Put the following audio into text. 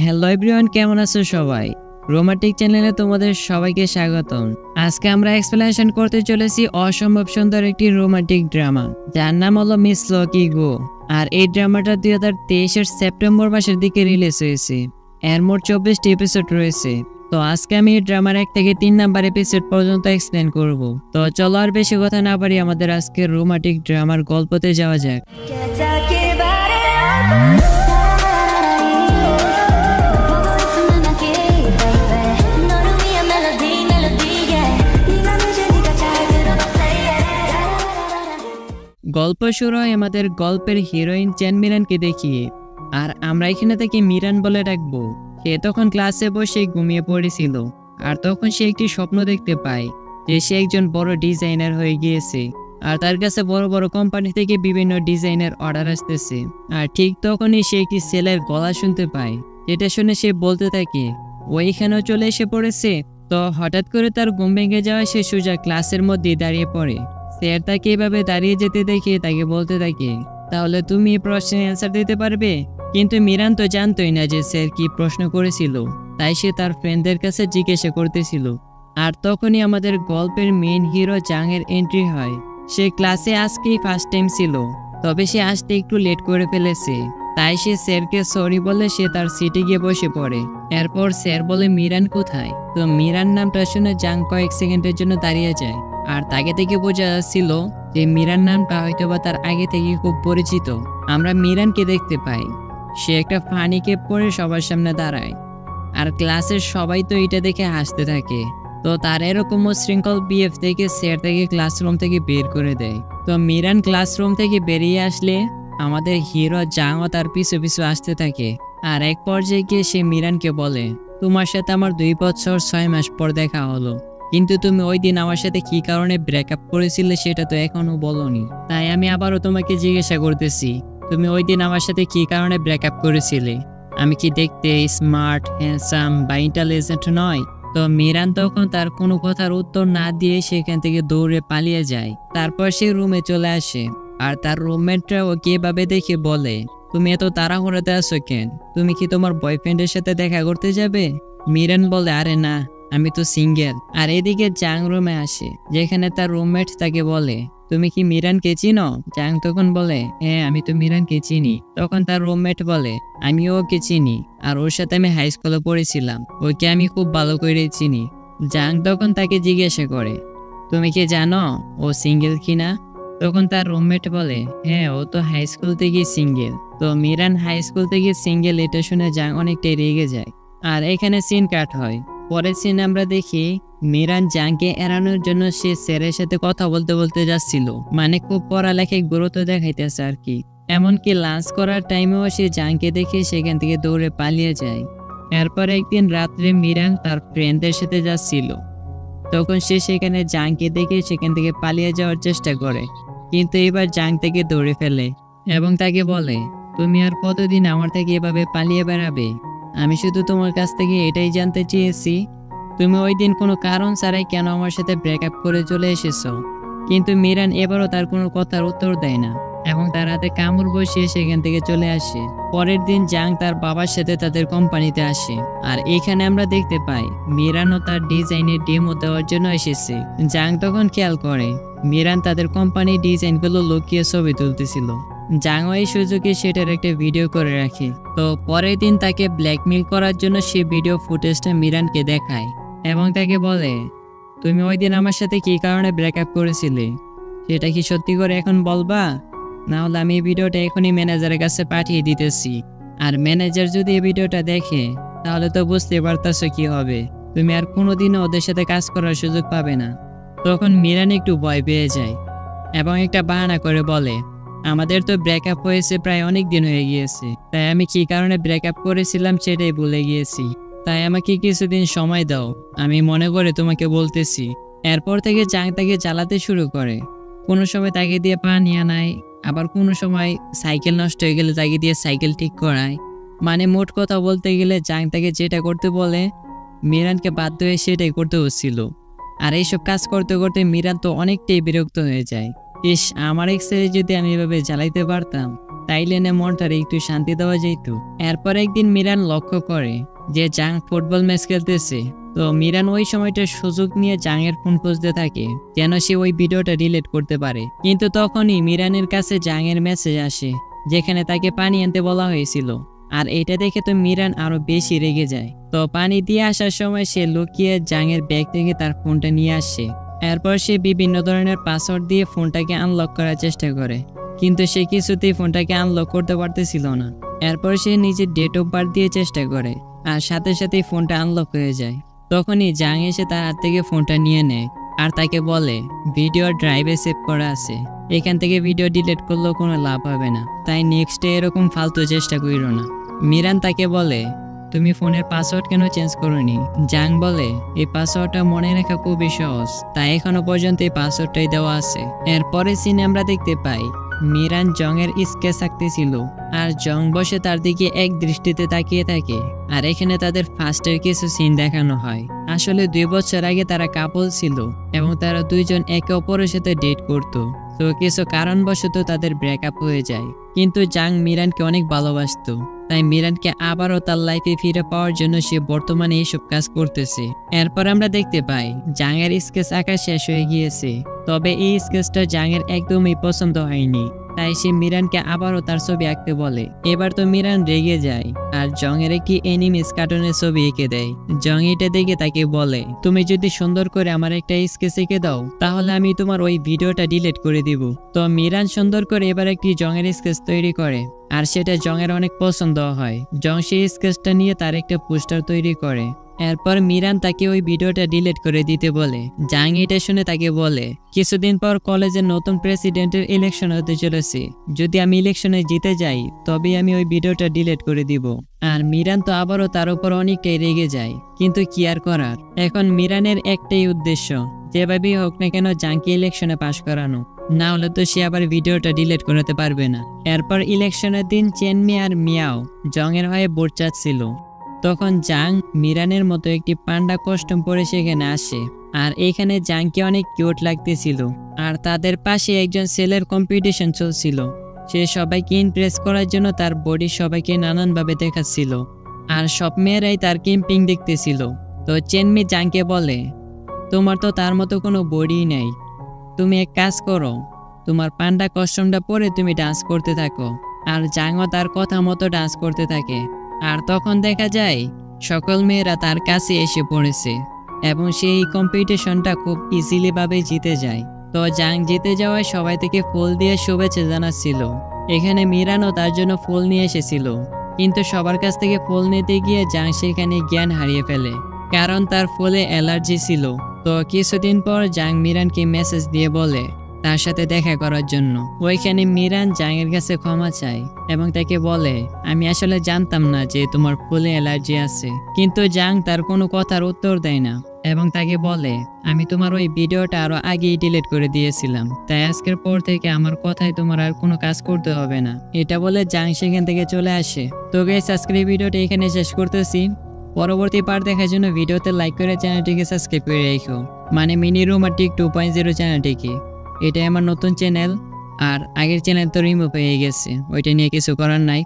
Hello everyone, কেমন আছো সবাই? রোমান্টিক চ্যানেলে তোমাদের সবাইকে স্বাগতম। আজকে আমরা এক্সপ্লেনেশন করতে চলেছি অসম্ভব সুন্দর একটি রোমান্টিক ড্রামা, যার নাম হলো মিস লকি গো। আর এই ড্রামাটা 2023 সেপ্টেম্বর মাসের দিকে রিলিজ হয়েছে। এর মোট 24টি এপিসোড রয়েছে। তো আজকে আমি এই ড্রামার 1 থেকে 3 নাম্বার এপিসোড পর্যন্ত এক্সপ্লেন করব। তো চলো আর বেশি কথা না পারি আমাদের আজকের রোমান্টিক ড্রামার গল্পতে যাওয়া যাক। গল্প শুরু হয় আমাদের গল্পের হিরোইন চেন মিরানকে দেখিয়ে। আর আমরা এখানে থেকে মিরান বলে ডাকবো। সে তখন ক্লাসে বসে ঘুমিয়ে পড়েছিল। আর তখন সে একটি স্বপ্ন দেখতে পায় যে সে একজন বড় ডিজাইনার হয়ে গিয়েছে। আর তার কাছে বড় বড় কোম্পানি থেকে বিভিন্ন ডিজাইনের অর্ডার আসতেছে। আর ঠিক তখনই সে একটি ছেলের গলা শুনতে পায়, যেটা শুনে সে বলতে থাকে ওইখানেও চলে এসে পড়েছে। তো হঠাৎ করে তার ঘুম ভেঙে যাওয়া সে সোজা ক্লাসের মধ্যে দাঁড়িয়ে পড়ে। স্যার তাকে এভাবে দাঁড়িয়ে যেতে দেখে তাকে বলতে থাকে, তাহলে তুমি এই প্রশ্নের অ্যান্সার দিতে পারবে? কিন্তু মিরান তো জানতোই না যে স্যার কি প্রশ্ন করেছিল, তাই সে তার ফ্রেন্ডদের কাছে জিজ্ঞাসা করতেছিল। আর তখনই আমাদের গল্পের মেইন হিরো জাংয়ের এন্ট্রি হয়। সে ক্লাসে আজকেই ফার্স্ট টাইম ছিল, তবে সে আসতে একটু লেট করে ফেলেছে। তাই সে স্যারকে সরি বলে সে তার সিটে গিয়ে বসে পড়ে। এরপর স্যার বলে মিরান কোথায়? তো মিরান নামটা শুনে জাং কয়েক সেকেন্ডের জন্য দাঁড়িয়ে যায়। আর তাকে থেকে বোঝা যাচ্ছিল যে মিরান নামটা হয়তোবা তার আগে থেকে খুব পরিচিত। আমরা মিরানকে দেখতে পাই, সে একটা ফানি ক্যাপ পরে সবার সামনে দাঁড়ায়। আর ক্লাসের সবাই তো এটা দেখে হাসতে থাকে। তো তার এরকম শৃঙ্খল বিহেভ থেকে স্যার থেকে ক্লাসরুম থেকে বের করে দেয়। তো মিরান ক্লাসরুম থেকে বেরিয়ে আসলে আমাদের হিরো জাংও তার পিছু পিছু আসতে থাকে। আর এক পর্যায়ে গিয়ে সে মিরানকে বলে, তোমার সাথে আমার 2 বছর 6 মাস পর দেখা হলো, কিন্তু তুমি ওই দিন আমার সাথে কি কারণে ব্রেকআপ করেছিলে সেটা তো এখনো বলনি। তাই আমি আবারও তোমাকে জিজ্ঞাসা করতেছি, তুমি ওই দিন আমার সাথে কি কারণে ব্রেকআপ করেছিলে? আমি কি দেখতে স্মার্ট, হ্যান্ডসাম বা ইন্টেলিজেন্ট নয়? তো মিরান তখন তার কোনো কথার উত্তর না দিয়ে সেখান থেকে দৌড়ে পালিয়ে যায়। তারপর সে রুমে চলে আসে। আর তার রুমমেটরা ওকে এভাবে দেখে বলে, তুমি এত তাড়াহুড়োতে আছো কেন? তুমি কি তোমার বয়ফ্রেন্ডের সাথে দেখা করতে যাবে? মিরান বলে, আরে না, আমি তো সিঙ্গেল। আর এদিকে জাং রুমে আসে, যেখানে তার রুমমেট তাকে বলে, তুমি কি মিরানকে চিনো? জাং তখন বলে, হ্যাঁ আমি তো মিরানকে চিনি। তখন তার রুমমেট বলে, আমিও ওকে চিনি, আর ওর সাথে আমি হাই স্কুলে পড়েছিলাম, ওকে আমি খুব ভালো করে চিনি। জাং তখন তাকে জিজ্ঞাসা করে, তুমি কি জানো ও সিঙ্গেল কিনা? তখন তার রুমমেট বলে, হ্যাঁ ও তো হাই স্কুল থেকে সিঙ্গেল। তো মিরান হাই স্কুল থেকে সিঙ্গেল এটা শুনে জাং অনেকটাই রেগে যায়। আর এখানে সিন কাট হয়। পরের সিন আমরা দেখি মিরান জাংকে এড়ানোর জন্য সে স্যারের সাথে কথা বলতে বলতে যাচ্ছিল, মানে খুব পড়ালেখায় গুরুত্ব দেখাইতেছে আর কি। এমনকি লাঞ্চ করার টাইমেও সে জাংকে দেখে সেখান থেকে দৌড়ে পালিয়ে যায়। এরপর একদিন রাত্রে মিরান তার ফ্রেন্ডদের সাথে যাচ্ছিল, তখন সে সেখানে জাংকে দেখে সেখান থেকে পালিয়ে যাওয়ার চেষ্টা করে, কিন্তু এবার জাং থেকে দৌড়ে ফেলে এবং তাকে বলে, তুমি আর কতদিন আমার থেকে এভাবে পালিয়ে বেড়াবে? আমি শুধু তোমার কাছ থেকে এটাই জানতে চেয়েছি, তুমি ওই দিন কোনো কারণ ছাড়াই কেন আমার সাথে ব্রেকআপ করে চলে এসেছো? কিন্তু মিরান এবারও তার কোনো কথার উত্তর দেয় না এবং তার হাতে কামড় বসিয়ে সেখান থেকে চলে আসে। পরের দিন জাং তার বাবার সাথে তাদের কোম্পানিতে আসে। আর এখানে আমরা দেখতে পাই মিরানও তার ডিজাইনের ডেমো দেওয়ার জন্য এসেছে। জাং তখন খেয়াল করে মিরান তাদের কোম্পানির ডিজাইনগুলো লুকিয়ে ছবি তুলতেছিল। জাংও এই সুযোগে সেটার একটা ভিডিও করে রাখে। তো পরের দিন তাকে ব্ল্যাকমেল করার জন্য সে ভিডিও ফুটেজটা মিরানকে দেখায় এবং তাকে বলে, তুমি ওই দিন আমার সাথে কি কারণে ব্রেকআপ করেছিলে সেটা কি সত্যি করে এখন বলবা? না হলে আমি এই ভিডিওটা এখনই ম্যানেজারের কাছে পাঠিয়ে দিতেছি। আর ম্যানেজার যদি এই ভিডিওটা দেখে তাহলে তো বুঝতে পারতেছো কি হবে, তুমি আর কোনোদিনও ওদের সাথে কাজ করার সুযোগ পাবে না। তখন মিরান একটু ভয় পেয়ে যায় এবং একটা বাহানা করে বলে, আমাদের তো ব্রেকআপ হয়েছে প্রায় অনেক দিন হয়ে গিয়েছে, তাই আমি কি কারণে ব্রেকআপ করেছিলাম সেটাই ভুলে গিয়েছি, তাই আমাকে কিছুদিন সময় দাও, আমি মনে করে তোমাকে বলতেছি। এরপর থেকে জাং তাকে জ্বালাতে শুরু করে। কোনো সময় তাকে দিয়ে পানি আনায়, আবার কোনো সময় সাইকেল নষ্ট হয়ে গেলে তাকে দিয়ে সাইকেল ঠিক করায়। মানে মোট কথা বলতে গেলে জাং তাকে যেটা করতে বলে মিরানকে বাধ্য হয়ে সেটাই করতে হচ্ছিল। আর এইসব কাজ করতে করতে মিরান তো অনেকটাই বিরক্ত হয়ে যায়। ইস, আমার এক্সের যদি আমি এভাবে জ্বালাইতে পারতাম তাইলে না মনটার একটু শান্তি দেওয়া যেত। এরপর একদিন মিরান লক্ষ্য করে যে জাং ফুটবল ম্যাচ খেলতেছে। তো মিরান ওই সময়টার সুযোগ নিয়ে জাংয়ের ফোন খুঁজতে থাকে যেন সে ওই ভিডিওটা ডিলিট করতে পারে। কিন্তু তখনই মিরানের কাছে জাংয়ের মেসেজ আসে যেখানে তাকে পানি আনতে বলা হয়েছিল। আর এটা দেখে তো মিরান আরো বেশি রেগে যায়। তো পানি দিয়ে আসার সময় সে লুকিয়ে জাংয়ের ব্যাগ থেকে তার ফোনটা নিয়ে আসে। এরপর সে বিভিন্ন ধরনের পাসওয়ার্ড দিয়ে ফোনটাকে আনলক করার চেষ্টা করে, কিন্তু সে কিছুতেই ফোনটাকে আনলক করতে পারতেছিল না। এরপর সে নিজের ডেট অফ বার্থ দিয়ে চেষ্টা করে, আর সাথে সাথেই ফোনটা আনলক হয়ে যায়। তখনই জাং এসে তার হাত থেকে ফোনটা নিয়ে নেয় আর তাকে বলে ভিডিও ড্রাইভে সেভ করা আছে, এখান থেকে ভিডিও ডিলিট করলেও কোনো লাভ হবে না, তাই নেক্সটে এরকম ফালতু চেষ্টা করিও না। মিরান তাকে বলে তুমি ফোনের পাসওয়ার্ড কেন চেঞ্জ করোনি? জাং বলে এই পাসওয়ার্ডটা মনে রাখা খুবই সহজ, তাই এখনো পর্যন্ত এই পাসওয়ার্ডটাই দেওয়া আছে। এরপরে সিনে আমরা দেখতে পাই মিরান জং এর স্কেচ আঁকতেছিল আর জং বসে তার দিকে এক দৃষ্টিতে তাকিয়ে থাকে। আর এখানে তাদের ফার্স্টের কিছু সিন দেখানো হয়। আসলে 2 বছর আগে তারা কাপল ছিল এবং তারা দুইজন একে অপরের সাথে ডেট করতো। তো কিছু কারণবশত তাদের ব্রেকআপ হয়ে যায়, কিন্তু জাং মিরানকে অনেক ভালোবাসতো, তাই মিরানকে আবারও তার লাইফে ফিরে পাওয়ার জন্য সে বর্তমানে এইসব কাজ করতেছে। এরপর আমরা দেখতে পাই জাং এর স্কেচ আঁকা শেষ হয়ে গিয়েছে, তবে এই স্কেচটা জাং এর একদমই পছন্দ হয়নি, তাই সে মিরানকে আবারও তার ছবি আঁকতে বলে। এবার তো মিরান রেগে যায় আর জং এর একটি এনিমিস কার্টুনের ছবি এঁকে দেয়। জং এটা দেখে তাকে বলে তুমি যদি সুন্দর করে আমার একটা স্কেচ এঁকে দাও তাহলে আমি তোমার ওই ভিডিওটা ডিলিট করে দিব। তো মিরান সুন্দর করে এবার একটি জং এর স্কেচ তৈরি করে আর সেটা জং এর অনেক পছন্দ হয়। জং সেই স্কেচটা নিয়ে তার একটা পোস্টার তৈরি করে। এরপর মিরান তাকে ওই ভিডিওটা ডিলিট করে দিতে বলে। জাং এটা শুনে তাকে বলে কিছুদিন পর কলেজের নতুন প্রেসিডেন্টের ইলেকশন হতে চলেছে, যদি আমি ইলেকশনে জিতে যাই তবে আমি ওই ভিডিওটা ডিলিট করে দিব। আর মিরান তো আবারও তার উপর অনেকটাই রেগে যায়, কিন্তু কি আর করার, এখন মিরানের একটাই উদ্দেশ্য যেভাবেই হোক না কেন জাংকে ইলেকশনে পাশ করানো, না হলে তো সে আবার ভিডিওটা ডিলিট করতে পারবে না। এরপর ইলেকশনের দিন চেনমি আর মিয়াও জং এর হয়ে ভোট চাচ্ছিল। তখন জাং মিরানের মতো একটি পান্ডা কস্টিউম পরে সেখানে আসে, আর এখানে জাংকে অনেক কিউট লাগতেছিল। আর তাদের পাশে একজন ছেলের কম্পিটিশন চলছিল, সে সবাইকে ইমপ্রেস করার জন্য তার বডি সবাইকে নানানভাবে দেখাচ্ছিল, আর সব মেয়েরাই তার ক্যাম্পিং দেখতেছিল। তো চেনমি জাংকে বলে তোমার তো তার মতো কোনো বডি নেই, তুমি এক কাজ করো, তোমার পান্ডা কস্টিউমটা পরে তুমি ডান্স করতে থাকো। আর জাংও তার কথা মতো ডান্স করতে থাকে। আর তখন দেখা যায় সকল মেয়েরা তার কাছে এসে পড়েছে এবং সেই কম্পিটিশনটা খুব ইজিলি ভাবে জিতে যায়। তো জাং জিতে যাওয়ায় সবাই থেকে ফুল দিয়ে শুভেচ্ছা জানাচ্ছিল। এখানে মিরানও তার জন্য ফুল নিয়ে এসেছিল, কিন্তু সবার কাছ থেকে ফুল নিতে গিয়ে জাং সেখানে জ্ঞান হারিয়ে ফেলে, কারণ তার ফুলে অ্যালার্জি ছিল। তো কিছুদিন পর জাং মিরানকে মেসেজ দিয়ে বলে তার সাথে দেখা করার জন্য। ওইখানে মিরান জাংয়ের কাছে ক্ষমা চায় এবং তাকে বলে আমি আসলে জানতাম না যে তোমার ফুলে অ্যালার্জি আছে। কিন্তু জাং তার কোনো কথার উত্তর দেয় না এবং তাকে বলে আমি তোমার ওই ভিডিওটা আরো আগেই ডিলিট করে দিয়েছিলাম, তাই আজকের পর থেকে আমার কথায় তোমার আর কোনো কাজ করতে হবে না। এটা বলে জাং সেখান থেকে চলে আসে। তো গাইস, আজকের এই ভিডিওটা এখানে শেষ করতেছি। পরবর্তী পার্ট দেখার জন্য ভিডিওতে লাইক করে চ্যানেলটিকে সাবস্ক্রাইব করে রেখো, মানে মিনি রোমান্টিক 2.0 চ্যানেলটিকে। এটাই আমার নতুন চ্যানেল, আর আগের চ্যানেল তো রিমুভ হয়ে গেছে, ওইটা নিয়ে কিছু করার নাই।